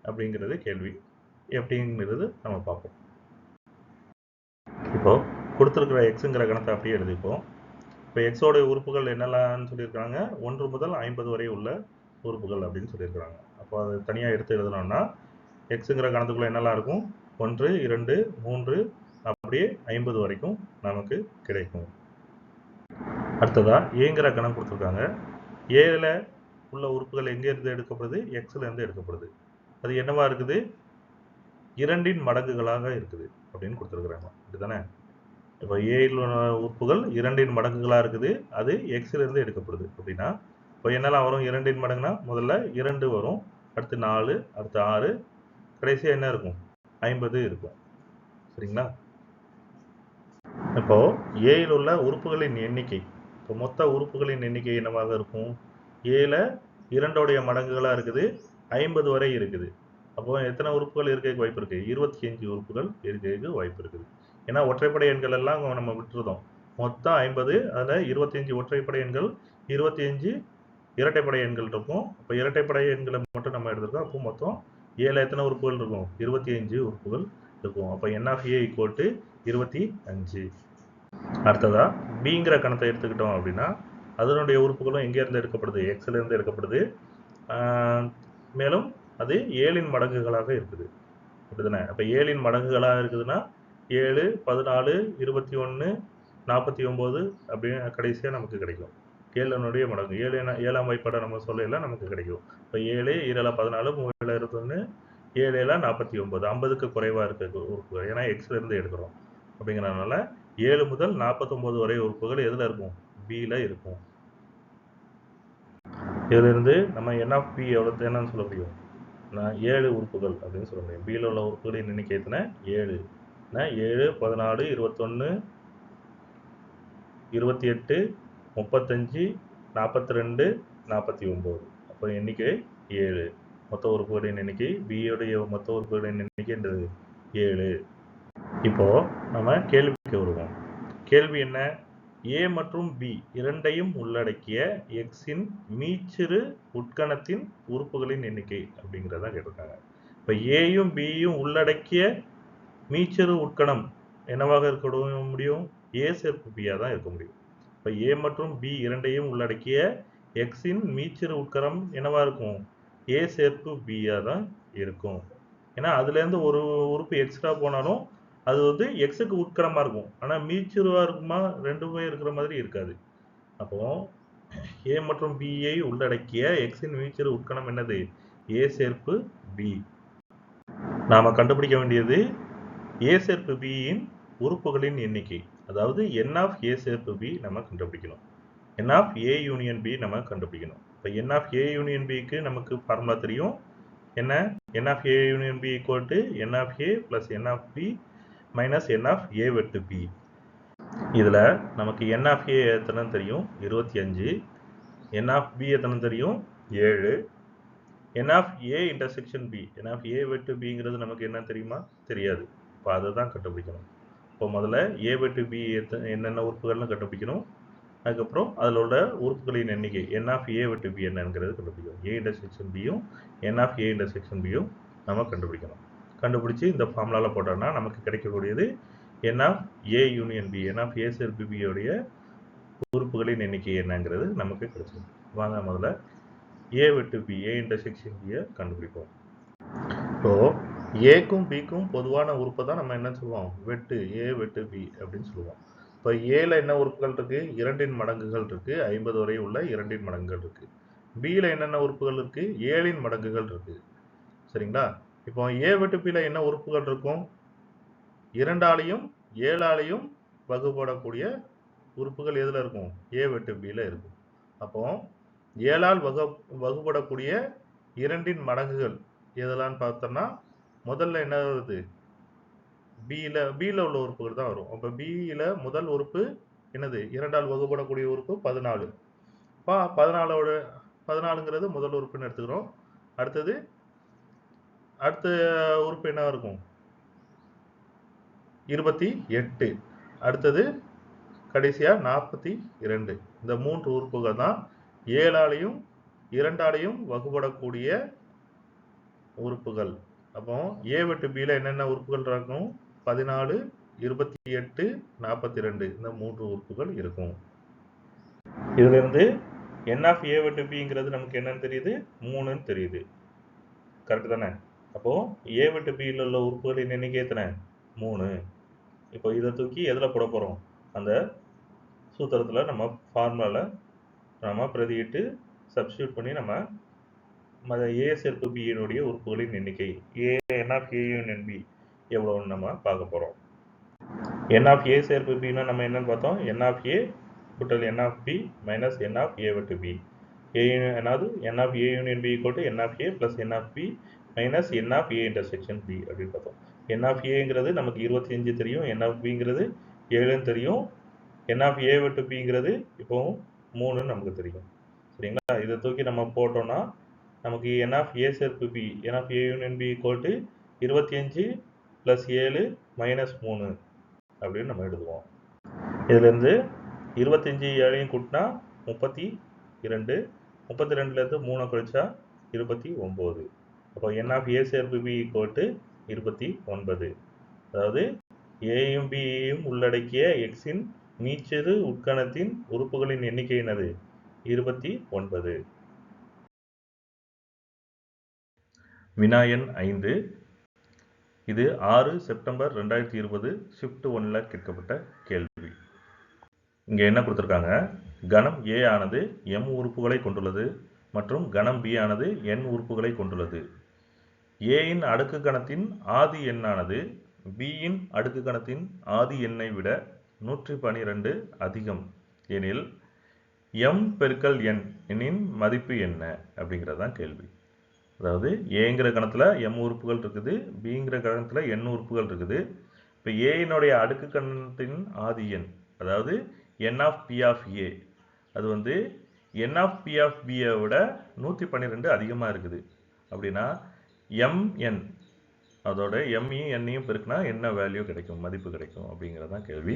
[SPEAKER 1] அப்படிங்கிறது கேள்வி. எப்படிங்கிறது நம்ம பார்ப்போம். இப்போ கொடுத்துருக்கிற எக்ஸுங்கிற கணத்தை அப்படியே எழுதிப்போம். இப்போ எக்ஸோடைய உறுப்புகள் என்னெல்லாம்னு சொல்லியிருக்காங்க? 1 முதல் 50 வரை உள்ள உறுப்புகள் அப்படின்னு சொல்லியிருக்கிறாங்க. அப்போ அதை தனியாக எடுத்து எழுதணும்னா எக்ஸுங்கிற கணத்துக்குள்ள என்னெல்லாம் இருக்கும்? 1 2 3 அப்படியே 50 வரைக்கும் நமக்கு கிடைக்கும். அடுத்ததா ஏங்கிற கணம் கொடுத்துருக்காங்க. ஏல உள்ள உறுப்புகள் எங்கேருந்து எடுக்கப்படுது? எக்ஸில் இருந்து எடுக்கப்படுது. அது என்னவா இருக்குது? 2இன் மடங்குகளாக இருக்குது அப்படின்னு கொடுத்துருக்குறாங்க. அப்படிதானே? இப்போ ஏயில் உள்ள உறுப்புகள் 2இன் மடங்குகளாக இருக்குது. அது எக்ஸிலிருந்து எடுக்கப்படுது. அப்படின்னா இப்போ என்னெல்லாம் வரும்? 2இன் மடங்குனா முதல்ல 2 வரும், அடுத்து 4, அடுத்து 6, கடைசியாக என்ன இருக்கும்? 50 இருக்கும். சரிங்களா? இப்போ ஏயில் உள்ள உறுப்புகளின் எண்ணிக்கை, இப்போ மொத்த உறுப்புகளின் எண்ணிக்கை என்னவாக இருக்கும்? ஏல 2உடைய மடங்குகளாக இருக்குது, 50 வரை இருக்குது. அப்போ எத்தனை உறுப்புகள் இருக்க வாய்ப்பு இருக்குது? 25 உறுப்புகள் இருக்க வாய்ப்பு இருக்குது. ஏன்னா ஒற்றைப்படை எண்கள் எல்லாம் நம்ம விட்டுருந்தோம். மொத்தம் 50, அதில் 25 ஒற்றைப்படை எண்கள், 25 இரட்டைப்படை எண்கள் இருக்கும். இப்போ இரட்டைப்படை எண்களை மட்டும் நம்ம எடுத்துருக்கோம். அப்போ மொத்தம் 7 எத்தனை உறுப்புகள் இருக்கும்? 25 உறுப்புகள் இருக்கும். அப்போ n of a equal to 25. அடுத்ததா பிங்கிற கணத்தை எடுத்துக்கிட்டோம் அப்படின்னா அதனுடைய உறுப்புகளும் எங்கேருந்து எடுக்கப்படுது? எக்ஸ்லேருந்து எடுக்கப்படுது. மேலும் அது 7 மடங்குகளாக இருக்குது. அப்படிதானே? அப்போ 7 மடங்குகளாக இருக்குதுன்னா 7, 14, 21, 49 அப்படின்னு கடைசியாக நமக்கு கிடைக்கும். 7 மடங்கு 7ஆம் வாய்ப்பாடை நம்ம சொல்லல நமக்கு கிடைக்கும். இப்போ 7, 7 14, 3 21, 7 49, 50க்கு குறைவாக இருக்க உறுப்புகள். ஏன்னா எக்ஸ்ல இருந்து எடுக்கிறோம். அப்படிங்கிறதுனால 7 முதல் 49 வரை உறுப்புகள் எதில் இருக்கும்? பியில் இருக்கும். இதிலிருந்து நம்ம n of p எவ்வளோ என்னன்னு சொல்ல முடியும்? 7 உறுப்புகள் அப்படின்னு சொல்ல முடியும். பியில் உள்ள உறுப்புகளின் எண்ணிக்கை எத்தனை? 7. 7, 14, 21, 28, 35, 42, 49. அப்போ எண்ணிக்கை 7. மொத்த உறுப்புகளின் எண்ணிக்கை பியோடைய மொத்த உறுப்புகளின் எண்ணிக்கை என்றது 7. இப்போ நம்ம கேள்விக்கு வருவோம். கேள்வி என்ன? ஏ மற்றும் பி இரண்டையும் உள்ளடக்கிய எக்ஸின் மீச்சிறு உட்கணத்தின் உறுப்புகளின் எண்ணிக்கை அப்படிங்கிறத கேட்டிருக்காங்க. இப்போ ஏயும் பியும் உள்ளடக்கிய மீச்சிறு உட்கணம் என்னவாக இருக்க முடியும்? ஏ சேர்ப்பு பியா தான் இருக்க முடியும். இப்போ ஏ மற்றும் பி இரண்டையும் உள்ளடக்கிய எக்ஸின் மீச்சிறு உட்கணம் என்னவா இருக்கும்? ஏ சேர்ப்பு பியா தான் இருக்கும். ஏன்னா அதுலேருந்து ஒரு உறுப்பு எக்ஸ்ட்ரா போனாலும் அது வந்து எக்ஸுக்கு உட்கணமாக இருக்கும். ஆனால் மீச்சிறுவாக இருக்குமா? ரெண்டுமே இருக்கிற மாதிரி இருக்காது. அப்போ ஏ மற்றும் பியை உள்ளடக்கிய எக்ஸின் மீச்சிறு உட்கணம் என்னது? ஏ சேர்ப்பு பி. நாம கண்டுபிடிக்க வேண்டியது ஏ சேர்ப்பு பியின் உறுப்புகளின் எண்ணிக்கை. அதாவது n of a சேர்ப்பு b நம்ம கண்டுபிடிக்கணும். n of a union b நம்ம கண்டுபிடிக்கணும். இப்போ n of a யூனியன் bக்கு நமக்கு ஃபார்முலா தெரியும். என்ன? n of a union b equal to n of a plus n of b minus n of a வெட்டு b. இதில் நமக்கு n of a எத்தனை தெரியும்? 25. n of b எத்தனை தெரியும்? 7. n of a intersection b, n of a வெட்டு bங்கிறது நமக்கு என்ன தெரியுமா? தெரியாது. இப்போ அதை தான் கண்டுபிடிக்கணும். இப்போ முதல்ல a வெட்டு b என்னென்ன உறுப்புகள்னு கண்டுபிடிக்கணும். அதுக்கப்புறம் அதில் உள்ள உறுப்புகளின் எண்ணிக்கை n of a வெட்டு b என்னங்கிறது கண்டுபிடிக்கணும். a intersection bயும் n of a intersection bயும் நம்ம கண்டுபிடிக்கணும். கண்டுபிடிச்சி இந்த ஃபார்முலாவில் போட்டோம்னா நமக்கு கிடைக்கக்கூடியது n of a union b, n of a சேர்ப்பு b உடைய உறுப்புகளின் எண்ணிக்கை என்னங்கிறது நமக்கு கிடைச்சிடும். வாங்க முதல்ல a வெட்டு b, a intersection b கண்டுபிடிப்போம். இப்போ ஏக்கும் பிக்கும் பொதுவான உறுப்பை தான் நம்ம என்ன சொல்லுவோம்? வெட்டு ஏ வெட்டு பி அப்படின்னு சொல்லுவோம். இப்போ ஏல என்ன உறுப்புகள் இருக்கு? 2 மடங்குகள் இருக்கு. 50 வரை உள்ள 2 மடங்குகள் இருக்கு. பியில் என்னென்ன உறுப்புகள் இருக்கு? 7 மடங்குகள் இருக்கு. சரிங்களா? இப்போ ஏ வெட்டு பியில் என்ன உறுப்புகள் இருக்கும்? 2ஆலையும் 7ஆலையும் வகுப்படக்கூடிய உறுப்புகள் எதில் இருக்கும்? ஏ வெட்டு பியில் இருக்கும். அப்போ 7ஆல் வகுப்படக்கூடிய 2 மடங்குகள் எதெல்லாம் பார்த்தோம்னா முதல்ல என்ன வருது? பியில் உள்ள உறுப்புகள் தான் வரும். அப்போ பியில் முதல் உறுப்பு என்னது? 2ஆல் வகுப்படக்கூடிய உறுப்பு 14. 14ங்கிறது முதல் உறுப்புன்னு எடுத்துக்கிறோம். அடுத்த உறுப்பு என்ன இருக்கும்? 28. அடுத்தது கடைசியா 42. இந்த 3 உறுப்புகள் தான் 7ஆலையும் 2ஆலையும் வகுப்படக்கூடிய உறுப்புகள். அப்போ ஏ வெட்டு பியில் என்னென்ன உறுப்புகள் இருக்கும்? 14, 28, 42 இந்த 3 உறுப்புகள் இருக்கும். இதிலிருந்து n of a வெட்டு பிங்கிறது நமக்கு என்னன்னு தெரியுது? 3ன்னு தெரியுது. கரெக்ட் தானே? அப்போ ஏ வெட்டு பியில் உள்ள உறுப்புகளின் எண்ணிக்கை எத்தனை? 3. இப்போ இதை தூக்கி எதில் போட போகிறோம்? அந்த சூத்திரத்தில் நம்ம ஃபார்முலாவில் நம்ம பிரதியிட்டு சப்ஸ்டியூட் பண்ணி நம்ம ஏ சேர்ப்பு பியினுடைய உறுப்புகளின் எண்ணிக்கை n of a union b எவ்வளோன்னு நம்ம பார்க்க போகிறோம். n of a சேர்ப்பு பின்னா நம்ம என்னன்னு பார்த்தோம்? n of a கூட்டல் n of b minus n of a வெட்டு b. அதாவது n of a union b equal to n of a plus n of b minus n of a intersection b அப்படின்னு பார்த்தோம். n of aங்கிறது நமக்கு 25 தெரியும். n of bங்கிறது 7ன்னு தெரியும். n of a வெட்டு bங்கிறது இப்போ 3ன்னு நமக்கு தெரியும். சரிங்களா? இதை தூக்கி நம்ம போட்டோம்னா நமக்கு n of a சேர்ப்பு b, n of a union b equal to 25 plus 7 minus 3. அப்படின்னு நம்ம எழுதுவோம். இதுலேருந்து 25 7ஐயும் கூட்டினா 32, 32லேருந்து 3 கழிச்சா 29. அப்போ n ஆஃப் a சேர்ப்பு b ஈக்குவல் டு 29. அதாவது ஏயும் பியையும் உள்ளடக்கிய எக்ஸின் மீச்சிறு உட்கணத்தின் உறுப்புகளின் எண்ணிக்கை என்னது? 29. வினா எண் 5. இது 6 செப்டம்பர் 2020 ஷிஃப்ட் 1ல் கேட்கப்பட்ட கேள்வி. இங்கே என்ன கொடுத்துருக்காங்க? கணம் A ஆனது m உறுப்புகளை கொண்டுள்ளது மற்றும் கணம் B ஆனது n உறுப்புகளை கொண்டுள்ளது. Aயின் அடுக்கு கணத்தின் ஆதி எண்ணானது Bயின் அடுக்கு கணத்தின் ஆதி எண்ணை விட 112 அதிகம் எனில் m பெருக்கல் n எண்ணின் மதிப்பு என்ன அப்படிங்கிறது தான் கேள்வி. அதாவது ஏங்கிற கணத்தில் m உறுப்புகள் இருக்குது, பிங்கிற கணத்தில் n உறுப்புகள் இருக்குது. இப்போ ஏயினுடைய அடுக்கு கணத்தின் ஆதி எண், அதாவது n of p of a, அது வந்து n of p of b விட 112 அதிகமாக இருக்குது. அப்படின்னா mn, அதோட m-ஐயும் n-ஐயும் பெருக்கினா என்ன வேல்யூ கிடைக்கும், மதிப்பு கிடைக்கும் அப்படிங்கிறது தான் கேள்வி.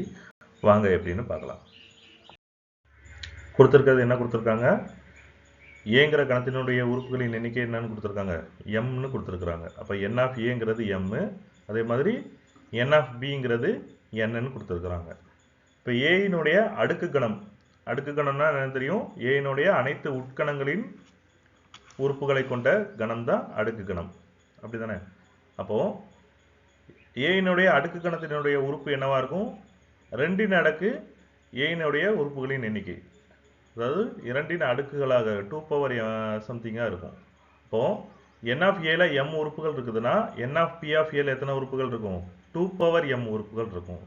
[SPEAKER 1] வாங்க எப்படின்னு பார்க்கலாம். கொடுத்துருக்கிறது என்ன கொடுத்துருக்காங்க? ஏங்கிற கணத்தினுடைய உறுப்புகளின் எண்ணிக்கை என்னன்னு கொடுத்துருக்காங்க? mன்னு கொடுத்துருக்குறாங்க. அப்போ n ஆஃப் ஏங்கிறது m, அதே மாதிரி n ஆஃப் பிங்கிறது nன்னு கொடுத்துருக்குறாங்க. இப்போ ஏயினுடைய அடுக்கு கணம், அடுக்கு கணம்னா என்ன தெரியும்? ஏயினுடைய அனைத்து உட்கணங்களின் உறுப்புகளை கொண்ட கணம் தான் அடுக்கு கணம், அப்படி தானே? அப்போது ஏயினுடைய அடுக்கு கணத்தினுடைய உறுப்பு என்னவா இருக்கும்? 2ன் அடுக்கு ஏயினுடைய உறுப்புகளின் எண்ணிக்கை, அதாவது 2ன் அடுக்குகளாக 2 பவர் சம்திங்காக இருக்கும். இப்போது n ஆஃப் ஏல m உறுப்புகள் இருக்குதுன்னா n ஆஃப் p ஆஃப் ஏல எத்தனை உறுப்புகள் இருக்கும்? 2 பவர் m உறுப்புகள் இருக்கும்.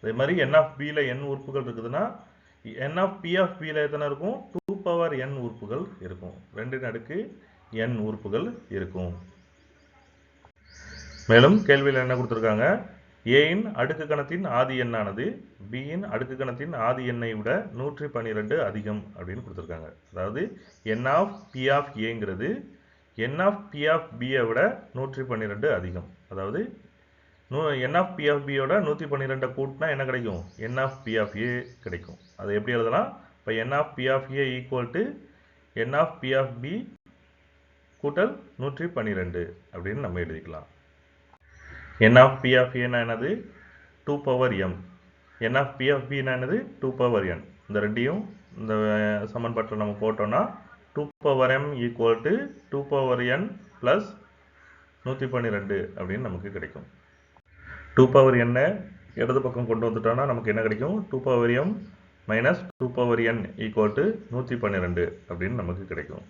[SPEAKER 1] அதே மாதிரி n ஆஃப் பியில் n உறுப்புகள் இருக்குதுன்னா n ஆஃப் p ஆஃப் பியில் எத்தனை இருக்கும்? 2 பவர் n உறுப்புகள் இருக்கும். 2ன் அடுக்கு n உறுப்புகள் இருக்கும். மேலும் கேள்வியில் என்ன கொடுத்துருக்காங்க? ஏயின் அடுக்கு கணத்தின் ஆதி எண்ணானது பியின் அடுக்கு கணத்தின் ஆதி எண்ணை விட 112 அதிகம் அப்படின்னு கொடுத்துருக்காங்க. அதாவது n ஆஃப் p ஆஃப் ஏங்கிறது n ஆஃப் p ஆஃப் பியை விட 112 அதிகம். அதாவது n ஆஃப் p ஆஃப் பியோட 112 கூட்டினா என்ன கிடைக்கும்? n of p of A கிடைக்கும். அதை எப்படி எழுதலாம்? இப்போ n of p of A equal to n of p of B கூட்டல் 112 அப்படின்னு நம்ம எழுதிக்கலாம். n of p of A என்னது? 2 power m. n of p of b என்னது? 2 பவர் n. இந்த ரெண்டையும் இந்த சமன்பாட்டில் நம்ம போட்டோம்னா 2 power m equal to 2 power n plus 112 அப்படின்னு நமக்கு கிடைக்கும். 2 பவர் n இடது பக்கம் கொண்டு வந்துட்டோம்னா நமக்கு என்ன கிடைக்கும்? 2 power m minus 2 power n equal to 112 அப்படின்னு நமக்கு கிடைக்கும்.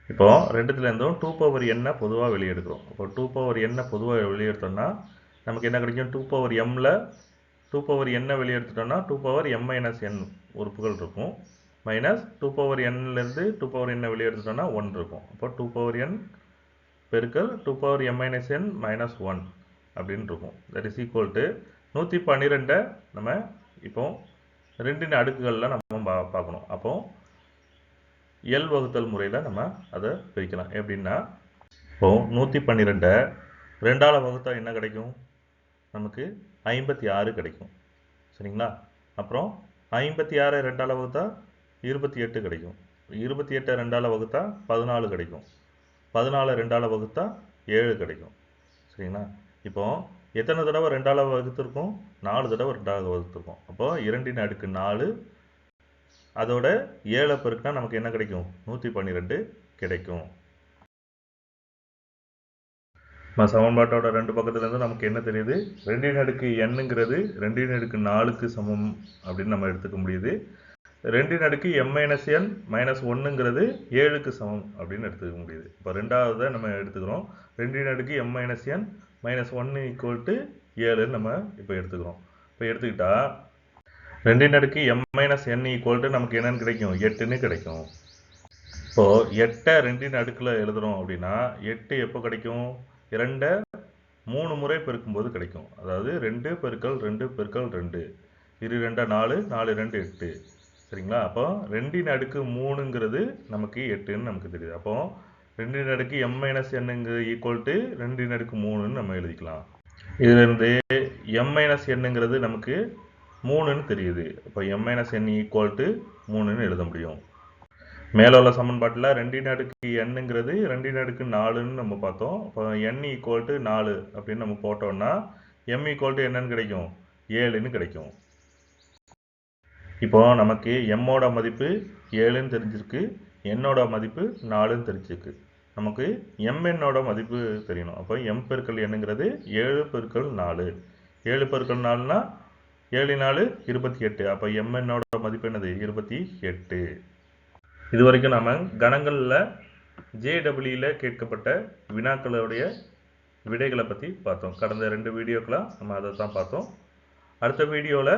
[SPEAKER 1] இப்போ ரெண்டுத்துலேருந்தும் 2 பவர் n பொதுவாக வெளியே எடுக்கிறோம். இப்போ 2 பவர் n பொதுவாக வெளியே எடுத்தோம்னா நமக்கு என்ன கிடைக்கும்? 2 பவர் mல 2 பவர் n வெளியே எடுத்துட்டோம்னா 2 பவர் m மைனஸ் n உறுப்புகள் இருக்கும். மைனஸ் 2 பவர் nலேருந்து 2 பவர் n வெளியே எடுத்துட்டோம்னா 1 இருக்கும். அப்போ 2 பவர் n பெருக்கல் 2 power m minus n minus 1 அப்படின்னு இருக்கும். தட் இஸ் ஈக்குவல் டு 112 நம்ம இப்போ 2ன் அடுக்குகளில் நம்ம பார்க்கணும். அப்போது L வகுத்தல் முறையில் நம்ம அதை பிரிக்கலாம். எப்படின்னா இப்போது 112 2ஆல் வகுத்தா என்ன கிடைக்கும்? நமக்கு 56 கிடைக்கும். சரிங்களா? அப்புறம் 56 2ஆல் வகுத்தா 28 கிடைக்கும். 28 2ஆல் வகுத்தா 14 கிடைக்கும். 14 2ஆல் வகுத்தா 7 கிடைக்கும். சரிங்களா? இப்போது எத்தனை தடவை 2ஆல் வகுத்துருக்கோம்? 4 தடவை 2ஆல் வகுத்துருக்கோம். அப்போது 2ன் அடுக்கு 4, அதோட 7 பெருக்கினா நமக்கு என்ன கிடைக்கும்? 112 கிடைக்கும். சமன்பாட்டோட 2 பக்கத்துலேருந்து நமக்கு என்ன தெரியுது? 2ன் அடுக்கு nங்கிறது 2ன் அடுக்கு 4க்கு சமம் அப்படின்னு நம்ம எடுத்துக்க முடியுது. 2ன் அடுக்கு m மைனஸ் n மைனஸ் 1ங்கிறது 7க்கு சமம் அப்படின்னு எடுத்துக்க முடியுது. இப்போ ரெண்டாவதை நம்ம எடுத்துக்கிறோம். 2ன் அடுக்கு m minus n minus 1 equal to 7 நம்ம இப்போ எடுத்துக்கிறோம். இப்போ எடுத்துக்கிட்டா 2ன் அடுக்கு m minus n equal to நமக்கு என்னன்னு கிடைக்கும்? 8ன்னு கிடைக்கும். இப்போது 8 2ன் அடுக்கில் எழுதுகிறோம் அப்படின்னா 8 எப்போ கிடைக்கும்? 2 3 முறை பெருக்கும்போது கிடைக்கும். அதாவது 2 பெருக்கல் 2 பெருக்கல் 2, 2 2 4, 4 2 8. சரிங்களா? அப்போ 2ன் அடுக்கு 3ங்கிறது நமக்கு 8ன்னு நமக்கு தெரியுது. அப்போது 2ன் அடுக்கு m மைனஸ் nங்கிறது ஈக்குவல் டு 2ன் அடுக்கு 3ன்னு நம்ம எழுதிக்கலாம். இதிலிருந்து m-nங்கிறது நமக்கு 3ன்னு தெரியுது. அப்போ m-n ஈக்குவல் டு 3ன்னு எழுத முடியும். மேலே உள்ள சமன்பாட்டில் 2 அடுக்கு nங்கிறது 2 அடுக்கு 4ன்னு நம்ம பார்த்தோம். அப்போ n ஈக்குவல் டு 4 அப்படின்னு நம்ம போட்டோம்னா m ஈக்குவல் டு என்னன்னு கிடைக்கும்? 7ன்னு கிடைக்கும். இப்போ நமக்கு mோட மதிப்பு 7ன்னு தெரிஞ்சிருக்கு, என்னோட மதிப்பு 4ன்னு தெரிஞ்சிருக்கு. நமக்கு mnோட மதிப்பு தெரியணும். அப்போ m பெருக்கல் nங்கிறது 7 பெருக்கல் 4. 7 பெருக்கல் 4னா 7 4 28. அப்போ mnோட மதிப்பு என்னது? 28. இது வரைக்கும் நம்ம கணங்களில் JEE கேட்கப்பட்ட வினாக்களுடைய விடைகளை பற்றி பார்த்தோம். கடந்த 2 வீடியோக்கெலாம் நம்ம அதை தான் பார்த்தோம். அடுத்த வீடியோவில்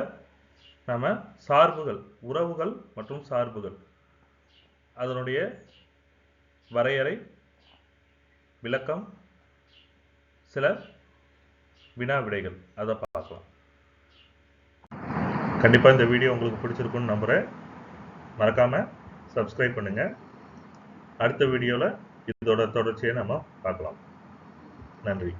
[SPEAKER 1] நம்ம சார்புகள், உறவுகள் மற்றும் சார்புகள், அதனுடைய வரையறை, விளக்கம், சில வினா விடைகள், அதை பார்க்கலாம். கண்டிப்பாக இந்த வீடியோ உங்களுக்கு பிடிச்சிருக்குன்னு நம்புகிறேன். மறக்காமல் சப்ஸ்கிரைப் பண்ணுங்கள். அடுத்த வீடியோவில் இதோட தொடர்ச்சியை நம்ம பார்க்கலாம். நன்றி.